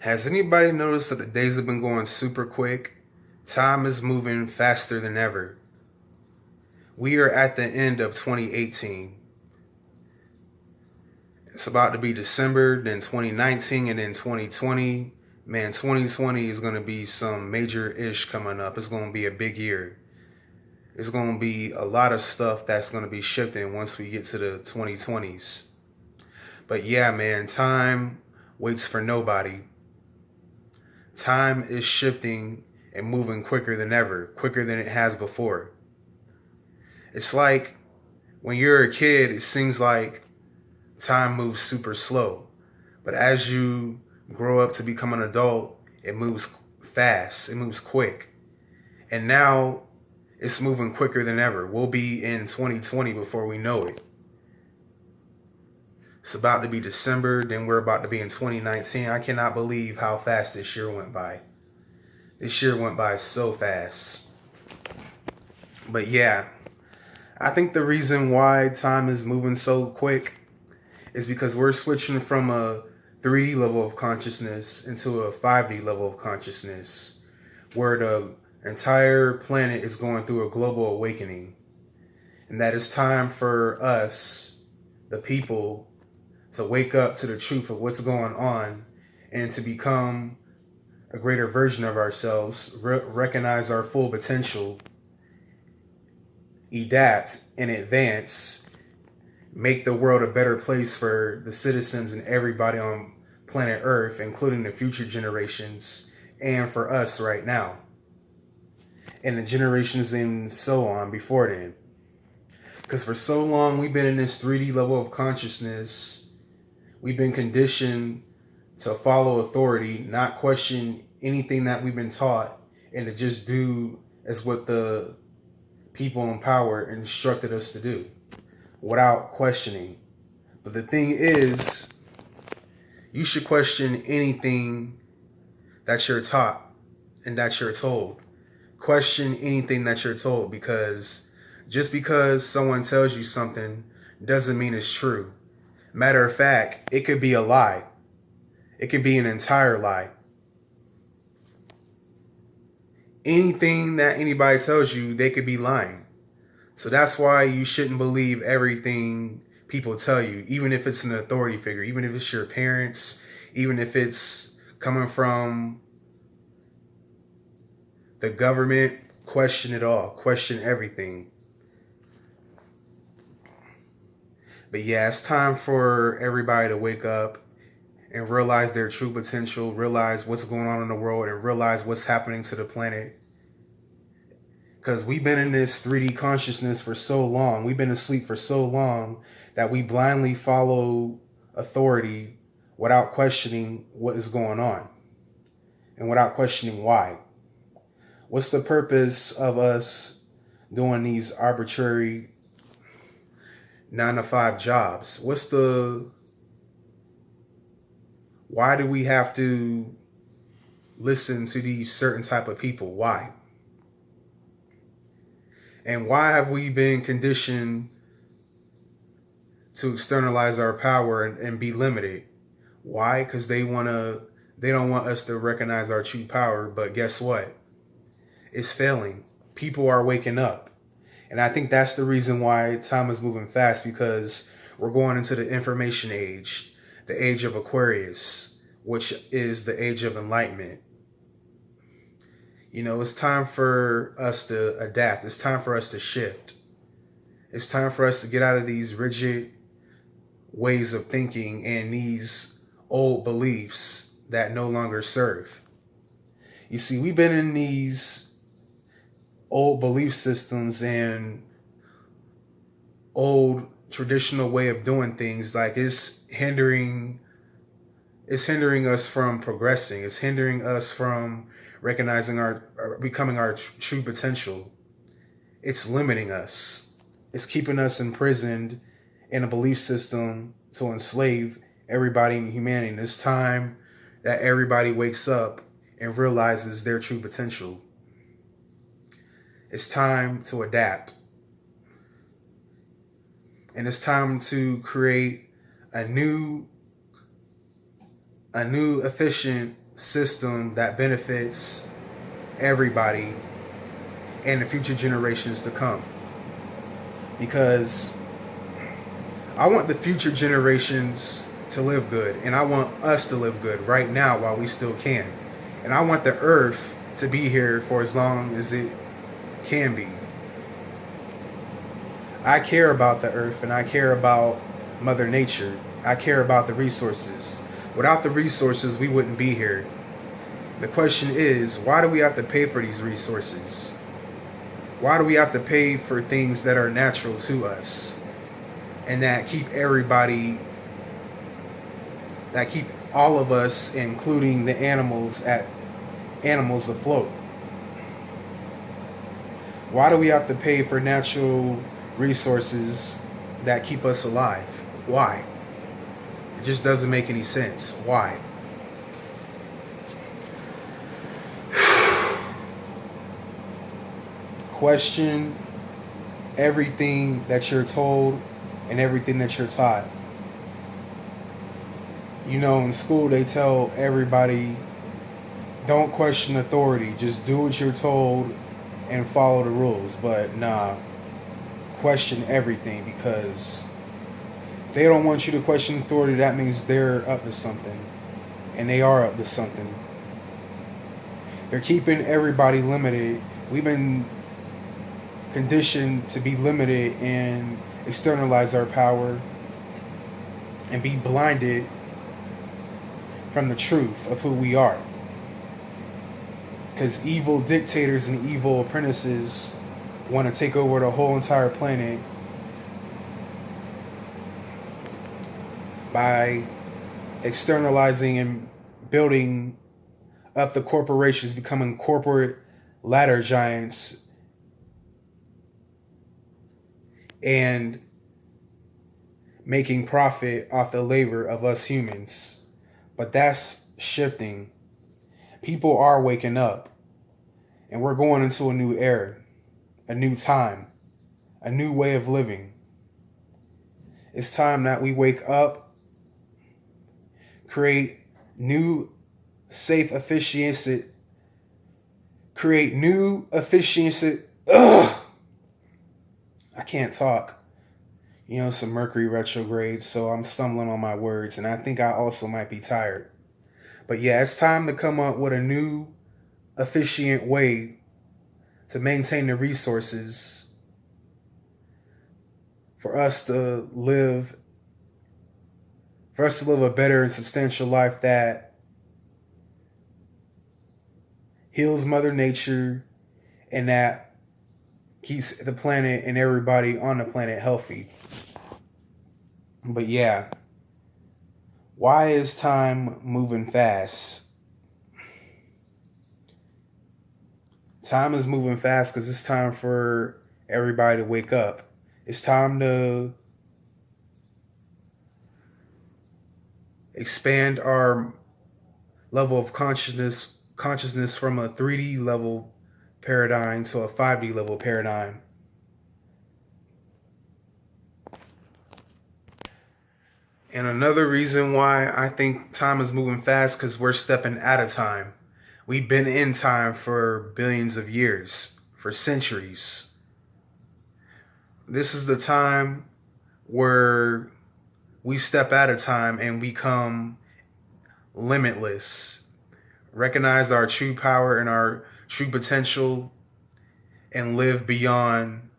Has anybody noticed that the days have been going super quick? Time is moving faster than ever. We are at the end of 2018. It's about to be December, then 2019, and then 2020. Man, 2020 is going to be some major ish coming up. It's going to be a big year. It's going to be a lot of stuff that's going to be shifting once we get to the 2020s. But yeah, man, time waits for nobody. Time is shifting and moving quicker than ever, quicker than it has before. It's like when you're a kid, it seems like time moves super slow. But as you grow up to become an adult, it moves fast, it moves quick. And now it's moving quicker than ever. We'll be in 2020 before we know it. It's about to be December, then we're about to be in 2019. I cannot believe how fast this year went by. This year went by so fast. But yeah, I think the reason why time is moving so quick is because we're switching from a 3D level of consciousness into a 5D level of consciousness, where the entire planet is going through a global awakening. And that it's time for us, the people, to wake up to the truth of what's going on and to become a greater version of ourselves, recognize our full potential, adapt and advance, make the world a better place for the citizens and everybody on planet Earth, including the future generations, and for us right now, and the generations and so on before then. Because for so long, we've been in this 3D level of consciousness. We've been conditioned to follow authority, not question anything that we've been taught, and to just do as what the people in power instructed us to do without questioning. But the thing is, you should question anything that you're taught and that you're told. Question anything that you're told, because just because someone tells you something doesn't mean it's true. Matter of fact, it could be a lie. It could be an entire lie. Anything that anybody tells you, they could be lying. So that's why you shouldn't believe everything people tell you, even if it's an authority figure, even if it's your parents, even if it's coming from the government. Question it all. Question everything. But yeah, it's time for everybody to wake up and realize their true potential, realize what's going on in the world, and realize what's happening to the planet. Because we've been in this 3D consciousness for so long, we've been asleep for so long, that we blindly follow authority without questioning what is going on and without questioning why. What's the purpose of us doing these arbitrary 9-to-5 jobs? Why do we have to listen to these certain type of people? Why? And why have we been conditioned to externalize our power and be limited? Why? Because they don't want us to recognize our true power. But guess what? It's failing. People are waking up. And I think that's the reason why time is moving fast, because we're going into the information age, the age of Aquarius, which is the age of enlightenment. You know, it's time for us to adapt. It's time for us to shift. It's time for us to get out of these rigid ways of thinking and these old beliefs that no longer serve. You see, we've been in these old belief systems and old traditional way of doing things. Like it's hindering us from progressing. It's hindering us from recognizing becoming our true potential. It's limiting us. It's keeping us imprisoned in a belief system to enslave everybody in humanity. And it's time that everybody wakes up and realizes their true potential. It's time to adapt. And it's time to create a new efficient system that benefits everybody and the future generations to come. Because I want the future generations to live good, and I want us to live good right now while we still can. And I want the earth to be here for as long as it can be. I care about the earth, and I care about Mother Nature. I care about the resources. Without the resources, we wouldn't be here. The question is, why do we have to pay for these resources? Why do we have to pay for things that are natural to us and that keep all of us, including the animals afloat? Why do we have to pay for natural resources that keep us alive? Why? It just doesn't make any sense. Why? Question everything that you're told and everything that you're taught. You know, in school they tell everybody, don't question authority, just do what you're told and follow the rules. But nah, question everything, because they don't want you to question authority. That means they're up to something, and they are up to something. They're keeping everybody limited. We've been conditioned to be limited and externalize our power and be blinded from the truth of who we are. Because evil dictators and evil apprentices want to take over the whole entire planet by externalizing and building up the corporations, becoming corporate ladder giants, and making profit off the labor of us humans. But that's shifting. People are waking up, and we're going into a new era, a new time, a new way of living. It's time that we wake up, create new safe efficiency, I can't talk. You know, some Mercury retrograde, so I'm stumbling on my words, and I think I also might be tired. But yeah, it's time to come up with a new, efficient way to maintain the resources for us to live a better and substantial life that heals Mother Nature and that keeps the planet and everybody on the planet healthy. But yeah, why is time moving fast? Time is moving fast because it's time for everybody to wake up. It's time to expand our level of consciousness from a 3D level paradigm to a 5D level paradigm. And another reason why I think time is moving fast, because we're stepping out of time. We've been in time for billions of years, for centuries. This is the time where we step out of time and become limitless. Recognize our true power and our true potential and live beyond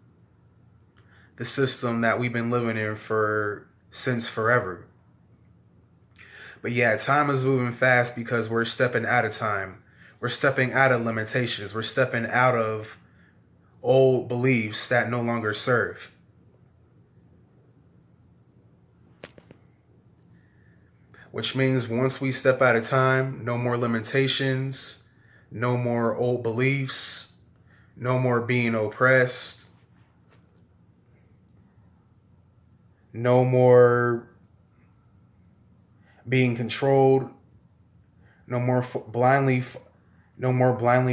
the system that we've been living in since forever. But yeah, time is moving fast because we're stepping out of time. We're stepping out of limitations. We're stepping out of old beliefs that no longer serve. Which means once we step out of time, no more limitations, no more old beliefs, no more being oppressed, no more being controlled, no more blindly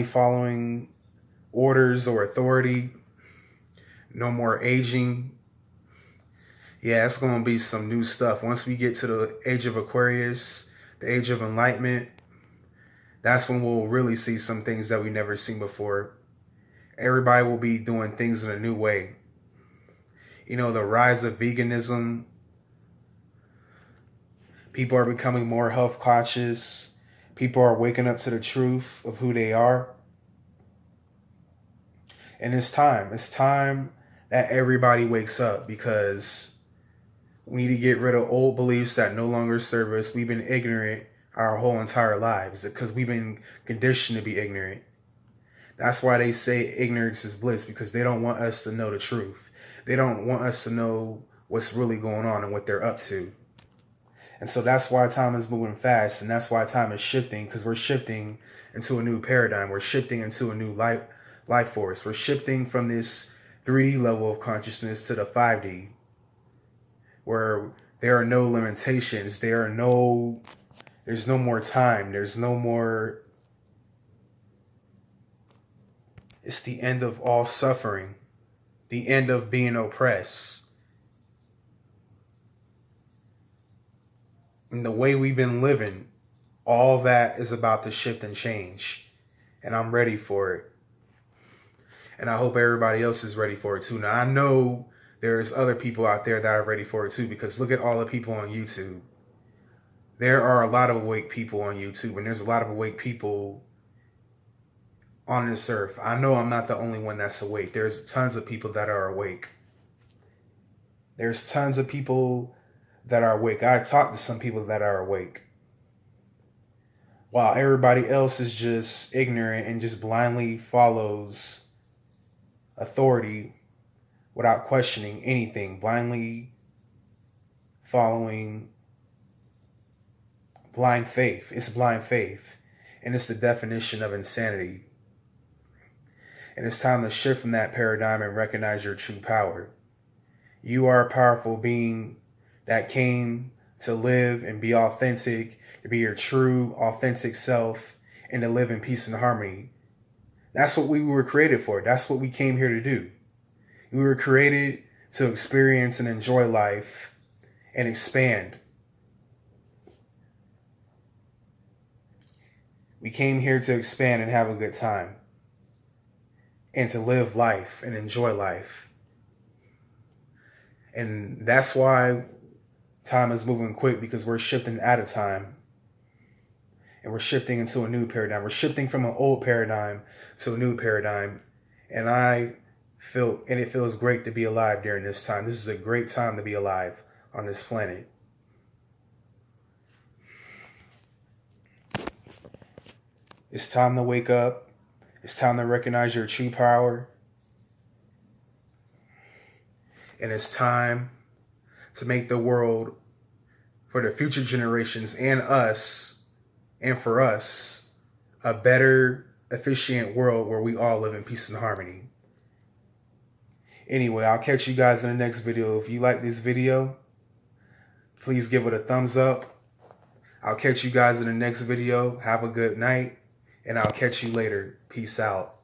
following orders or authority, no more aging. Yeah, it's going to be some new stuff. Once we get to the age of Aquarius, the age of enlightenment, That's when we'll really see some things that we never seen before. Everybody will be doing things in a new way. You know, the rise of veganism. People are becoming more health conscious. People are waking up to the truth of who they are. And it's time. It's time that everybody wakes up, because we need to get rid of old beliefs that no longer serve us. We've been ignorant our whole entire lives because we've been conditioned to be ignorant. That's why they say ignorance is bliss, because they don't want us to know the truth. They don't want us to know what's really going on and what they're up to. And so that's why time is moving fast, and that's why time is shifting, because we're shifting into a new paradigm. We're shifting into a new life force. We're shifting from this 3D level of consciousness to the 5D, where there are no limitations. There's no more time. There's no more. It's the end of all suffering, the end of being oppressed. And the way we've been living, all that is about to shift and change. And I'm ready for it. And I hope everybody else is ready for it too. Now, I know there's other people out there that are ready for it too, because look at all the people on YouTube. There are a lot of awake people on YouTube, and there's a lot of awake people on this earth. I know I'm not the only one that's awake. There's tons of people that are awake. There's tons of people that are awake. I talked to some people that are awake, while everybody else is just ignorant and just blindly follows authority without questioning anything, blindly following blind faith. It's blind faith, and it's the definition of insanity. And it's time to shift from that paradigm and recognize your true power. You are a powerful being that came to live and be authentic, to be your true, authentic self, and to live in peace and harmony. That's what we were created for. That's what we came here to do. We were created to experience and enjoy life and expand. We came here to expand and have a good time, and to live life and enjoy life. And that's why time is moving quick, because we're shifting out of time. And we're shifting into a new paradigm. We're shifting from an old paradigm to a new paradigm. And it feels great to be alive during this time. This is a great time to be alive on this planet. It's time to wake up. It's time to recognize your true power. And it's time to make the world, for the future generations and us, and for us, a better, efficient world where we all live in peace and harmony. Anyway, I'll catch you guys in the next video. If you like this video, please give it a thumbs up. I'll catch you guys in the next video. Have a good night, and I'll catch you later. Peace out.